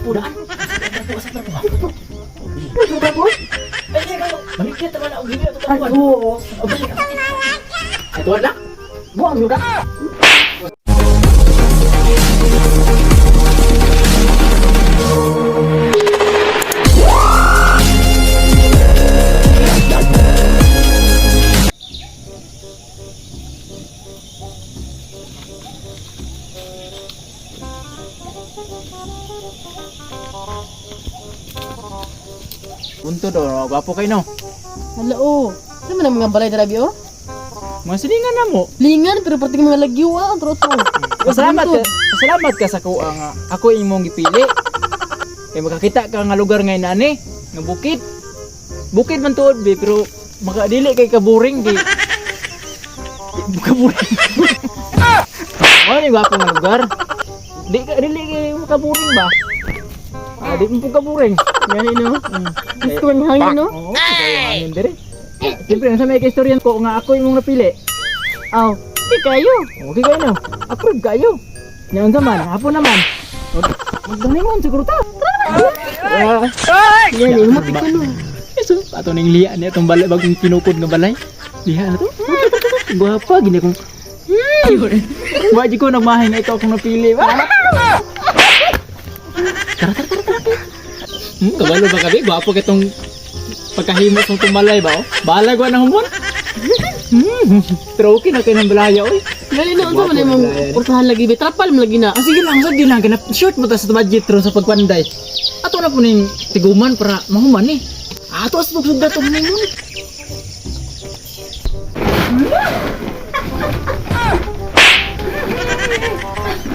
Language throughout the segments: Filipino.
Pudaan. Asa trapo. Trapo. Ay, kayo. Balik ka naman ako gini ato trapo. Oo. Balik ka. Ay, tuwad lang. Buang juga. Bunto do, gwapo kayo no. Hala oh. Ano man ang mga balay darabi oh? Mga silingan na mo. Lingan pero pati mga lagyo ah, troto. Pasalamat ka sa kuha nga ako imong gipili. Kay makakita ka nga lugar ngay nani, nga bukid. Bukid man tuod be pero makadili kay kaburing di. Kaburing. Ano ni gwapo nga lugar? Dili kay makaburing ba? Di mo kaburing. Yan no. Gusto ko ng hangin no? Oo, kaya hangin dire. Siyempre, nasa may kaistoryan ko nga ako imong napili. Aw, di kayo. Okay kayo no? Approve kayo. Yan naman, hapon naman. Magdanimon siguro ta. Yan, lumapit ka no. Eso, ato ning liya niya itong balay bagong pinukod nga balay. Liya na to. Guwapa, gini akong... Waji ko nagmahay nga ito akong napili. Tara. Kabalo ba kabi? Guwapo ka itong pagkahimos ng tumalay ba? Oh? Bahala ko na humon. Pero okay na kayo ng balaya, oy. Gali no, unsa man imong portahan lagi be trapal mo lagi na. Sige lang, sige lang. Ganap short mo ta sa budget ron sa pagpanday. Ato na po ning tiguman para mahuman ni. Ato as magsugda to ningon.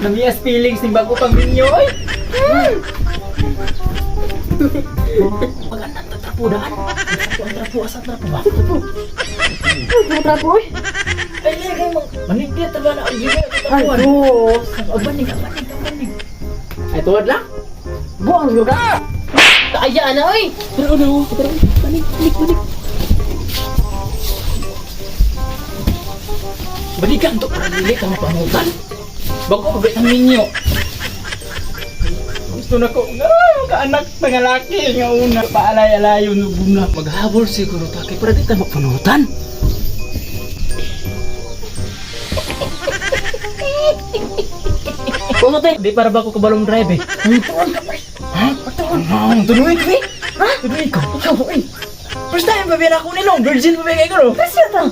Namiyas feelings ning bago pang binyo, oy. Maganda ta trapo daan. Asa trapo ba? Trapo eh. Ay, kayo manigdi ta ba na ang gini ato trapo. Abanig. Ay tuwad lang. Buang juga. Kaaya na oy. Pero balik. Balikan to para dili ka mapangutan. Bago pa ang ninyo. Gusto na ko kaanak nga laki nga una paalay-alayo no buna. Maghabol siguro ta kay para di ta mapanutan. Kuno te. Di para ba ko kabalong drive eh. Tuon ka pa. Ha? Patuon. Tuloy ka eh. Ha? Tuloy ka. Ikaw, oy. First time pa ba na ako nilong? Virgin pa ba kayo ko? Kasi ito.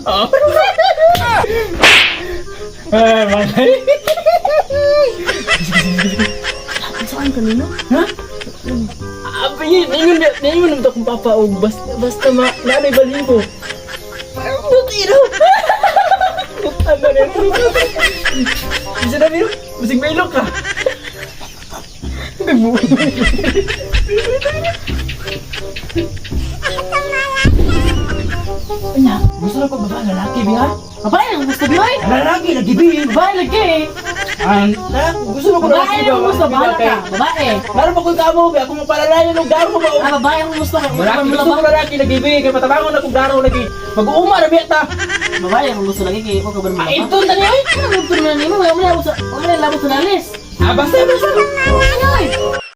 Malay. Saan kanino? Ha? Ingon naman ito kung papaog. Basta nanay balibo. Buti daw. Ano na yun? Bisa na biro? Masig mailok ka. Anya, gusto na ko ba lalaki biha? Babae ang gusto bi oy. Lalaki, nagibi. Babae lagi. Gusto mo ko Babae ang gusto bahala ka. Babae. Laro pa kung kamo, ako mapalalayan ng garo ba? Babae ang gusto ka. Lalaki, gusto ko lalaki, nagibi. Kaya matabangon na kung garo lagi. Mag-uuma na biya ta. Babae ang gusto lagi kay ko kabar mo. Ito na niya. Ano mo tunan nimo? Wala mo sa nalis. Basta.